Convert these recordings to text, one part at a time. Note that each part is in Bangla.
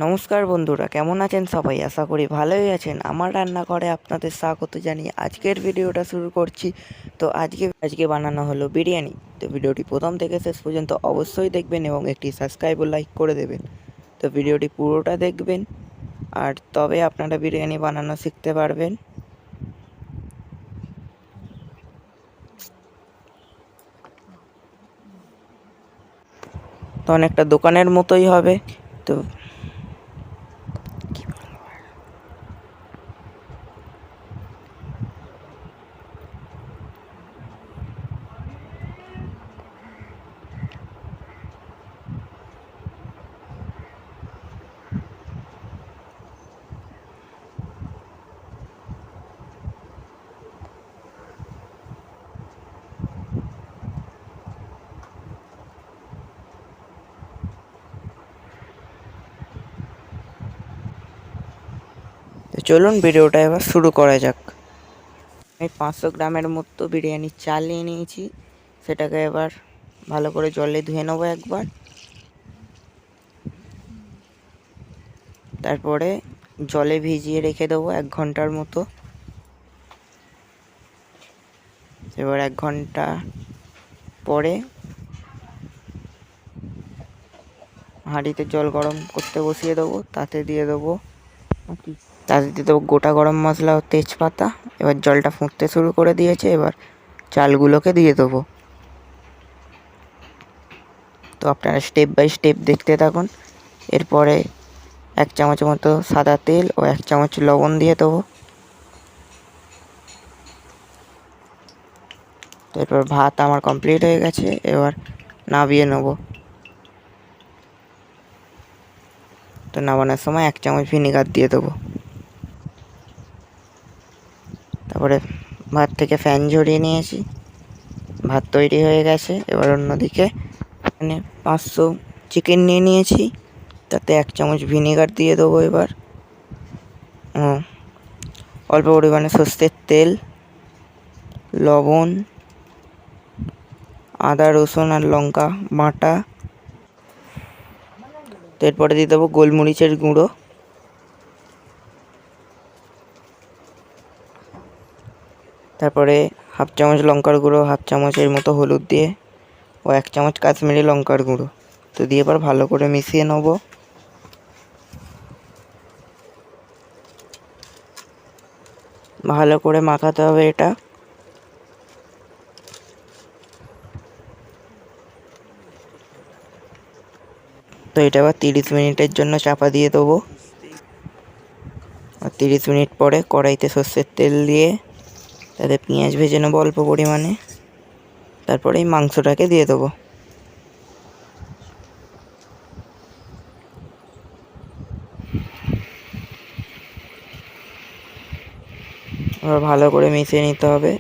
নমস্কার বন্ধুরা, কেমন আছেন সবাই? আশা করি ভালোই আছেন। আমার রান্নাঘরে আপনাদের স্বাগত জানিয়ে আজকের ভিডিওটা শুরু করছি। তো আজকে বানানো হলো বিরিয়ানি। তো ভিডিওটি প্রথম থেকে শেষ পর্যন্ত অবশ্যই দেখবেন এবং একটি সাবস্ক্রাইব ও লাইক করে দেবেন। তো ভিডিওটি পুরোটা দেখবেন, আর তবে আপনারা বিরিয়ানি বানানো শিখতে পারবেন। তো অনেকটা দোকানের মতোই হবে। তো চলুন ভিডিওটা এবার শুরু করা যাক। আমি 500 গ্রামের মতো বিরিয়ানির চাল নিয়ে নিয়েছি। সেটাকে এবার ভালো করে জলে ধুয়ে নেবো একবার। তারপরে জলে ভিজিয়ে রেখে দেবো 1 ঘন্টার মতো। এবার 1 ঘন্টা পরে হাঁড়িতে জল গরম করতে বসিয়ে দেবো। তাতে দিয়ে দেবো গোটা গরম মশলা ও তেজপাতা। এবার জলটা ফুটতে শুরু করে দিয়েছে। এবার চালগুলোকে দিয়ে দেবো। তো আপনারা স্টেপ বাই স্টেপ দেখতে থাকুন। এরপরে 1 চামচ মতো সাদা তেল ও 1 চামচ লবণ দিয়ে দেবো। তো এরপর ভাত আমার কমপ্লিট হয়ে গেছে। এবার নামিয়ে নেব। তো নামানোর সময় 1 চামচ ভিনেগার দিয়ে দেবো। তারপরে ভাত থেকে ফ্যান ঝরিয়ে নিয়েছি। ভাত তৈরি হয়ে গেছে। এবার অন্যদিকে 500 চিকেন নিয়ে নিয়েছি। তাতে 1 চামচ ভিনেগার দিয়ে দেবো। এবার অল্প পরিমাণে সর্ষের তেল, লবণ, আদা রসুন আর লঙ্কা বাটা। তো এরপরে দিয়ে দেবো গোলমরিচের গুঁড়ো। তারপরে 1/2 চামচ লঙ্কার গুঁড়ো, 1/2 চামচের মতো হলুদ দিয়ে ও 1 চামচ কাশ্মীরি লঙ্কার গুঁড়ো। তো দিয়ে এবার ভালো করে মিশিয়ে নেব। ভালো করে মাখাতে হবে এটা। তো এটা আবার 30 মিনিটের জন্য চাপা দিয়ে দেবো। আর 30 মিনিট পরে কড়াইতে সর্ষের তেল দিয়ে তাতে পেঁয়াজ ভেজে নেবো অল্প পরিমাণে। তারপরে এই মাংসটাকে দিয়ে দেবো। এবার ভালো করে মিশিয়ে নিতে হবে।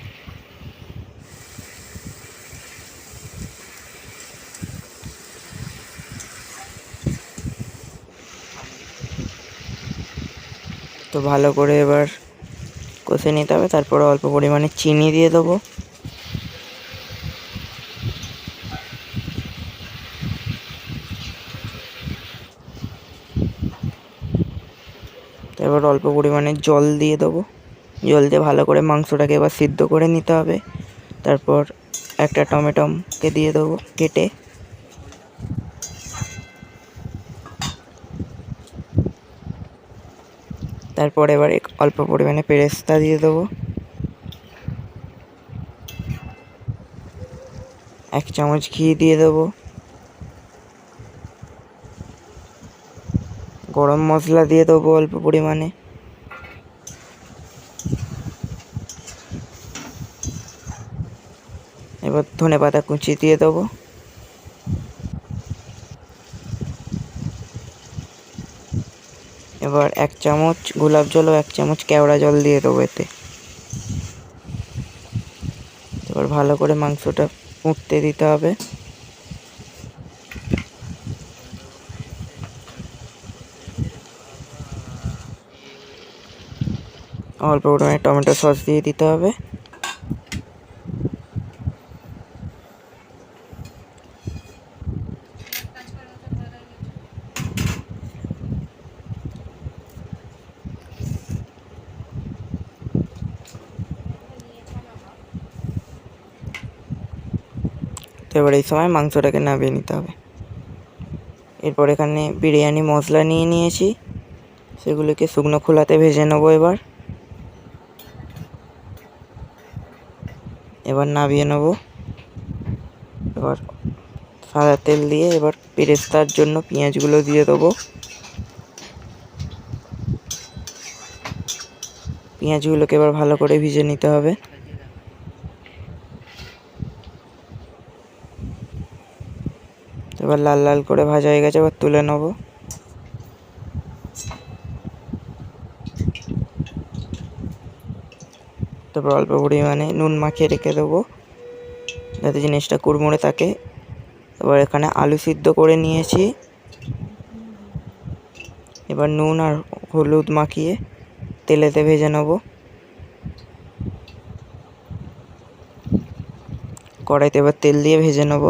তো ভালো করে এবার কষে নিতে হবে। তারপরে অল্প পরিমাণে চিনি দিয়ে দেবো। তারপর অল্প পরিমাণে জল দিয়ে দেবো। জল দিয়ে ভালো করে মাংসটাকে এবার সিদ্ধ করে নিতে হবে। তারপর একটা টমেটোকে দিয়ে দেবো কেটে। তারপর এবার অল্প পরিমাণে পেরেস্তা দিয়ে দেবো। 1 চামচ ঘি দিয়ে দেবো। গরম মশলা দিয়ে দেবো অল্প পরিমাণে। এবার ধনেপাতা কুচি দিয়ে দেবো। এবার 1 চামচ গোলাপ জল ও 1 চামচ কেওড়া জল দিয়ে দেবো এতে। এবার ভালো করে মাংসটা ফুটতে দিতে হবে। অল্প পরিমাণে টমেটো সস দিয়ে দিতে হবে। তো এবার এই সময় মাংসটাকে নামিয়ে নিতে হবে। এরপর এখানে বিরিয়ানি মশলা নিয়ে নিয়েছি, সেগুলোকে শুকনো খোলাতে ভেজে নেবো। এবার নামিয়ে নেবো। এবার সাদা তেল দিয়ে এবার বেরেস্তার জন্য পেঁয়াজগুলো দিয়ে দেবো। পেঁয়াজগুলোকে এবার ভালো করে ভেজে নিতে হবে। এবার লাল লাল করে ভাজা হয়ে গেছে, এবার তুলে নেবো। তারপর অল্প পরিমাণে নুন মাখিয়ে রেখে দেবো যাতে জিনিসটা কুড়মুড়ে থাকে। এবার এখানে আলু সিদ্ধ করে নিয়েছি, এবার নুন আর হলুদ মাখিয়ে তেলেতে ভেজে নেব। কড়াইতে এবার তেল দিয়ে ভেজে নেব।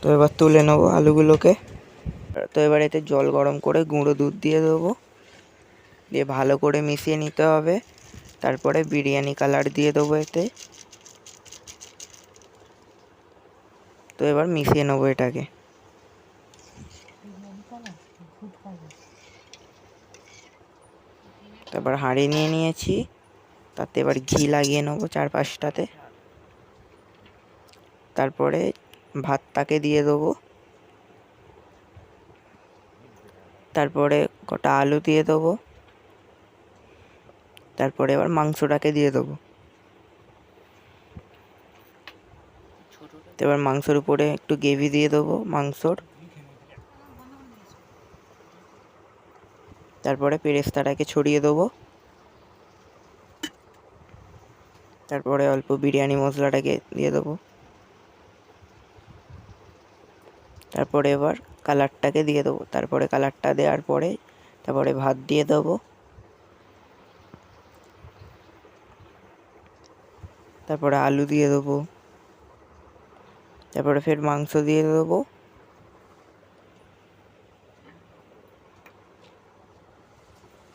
তো এবার তুলে নেবো আলুগুলোকে। তো এবার এতে জল গরম করে গুঁড়ো দুধ দিয়ে দেবো, দিয়ে ভালো করে মিশিয়ে নিতে হবে। তারপরে বিরিয়ানি কালার দিয়ে দেবো এতে। তো এবার মিশিয়ে নেবো এটাকে। তারপর হাঁড়ি নিয়ে নিয়েছি, তাতে এবার ঘি লাগিয়ে নেবো 4-5টাতে। তারপরে ভাতটাকে দিয়ে দেবো। তারপরে কটা আলু দিয়ে দেবো। তারপরে এবার মাংসটাকে দিয়ে দেবো। এবার মাংসের উপরে একটু গ্রেভি দিয়ে দেবো মাংসর। তারপরে পেরেস্তাটাকে ছড়িয়ে দেবো। তারপরে অল্প বিরিয়ানি মশলাটাকে দিয়ে দেবো। তারপরে এবার কালারটাকে দিয়ে দেবো। তারপরে কালারটা দেওয়ার পরে তারপরে ভাত দিয়ে দেবো। তারপরে আলু দিয়ে দেবো। তারপরে ফের মাংস দিয়ে দেবো।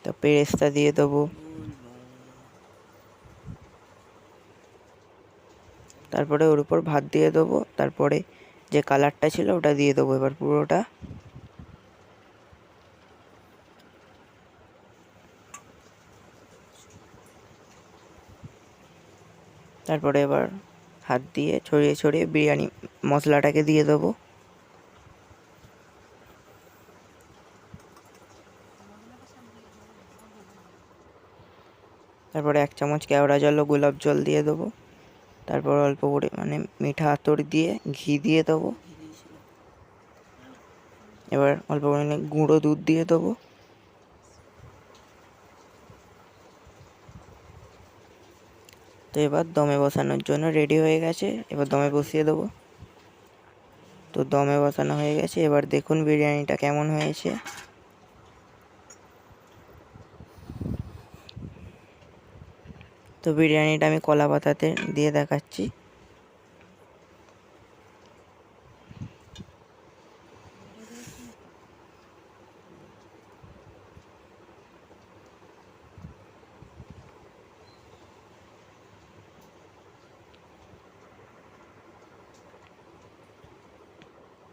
তো পেরেস্তা দিয়ে দেবো। তারপরে ওর উপর ভাত দিয়ে দেবো। তারপরে যে কালারটা ছিল ওটা দিয়ে দেবো এবার পুরোটা। তারপরে এবার হাত দিয়ে ছড়িয়ে ছড়িয়ে বিরিয়ানি মশলাটাকে দিয়ে দেবো। তারপরে 1 চামচ কেওড়া জল ও গোলাপ জল দিয়ে দেবো। তারপর অল্প পরিমাণে মিঠা আতর দিয়ে ঘি দিয়ে দেবো। এবার অল্প পরিমাণে গুঁড়ো দুধ দিয়ে দেবো। তো এবার দমে বসানোর জন্য রেডি হয়ে গেছে, এবার দমে বসিয়ে দেবো। তো দমে বসানো হয়ে গেছে, এবার দেখুন বিরিয়ানিটা কেমন হয়েছে। তো বিরিয়ানিটা আমি কলা পাতাতে দিয়ে দেখাচ্ছি।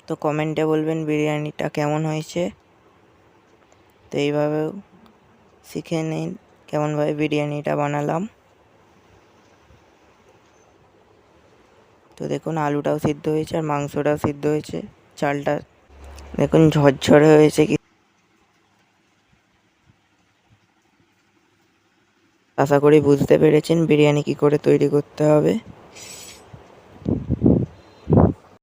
তো কমেন্টে বলবেন বিরিয়ানিটা কেমন হয়েছে। তো এইভাবেও শিখে নিন কেমনভাবে বিরিয়ানিটা বানালাম। তো দেখুন আলুটাও সিদ্ধ হয়েছে আর মাংসটাও সিদ্ধ হয়েছে, চালটা দেখুন ঝরঝরে হয়েছে কি। আশা করি বুঝতে পেরেছেন বিরিয়ানি কি করে তৈরি করতে হবে।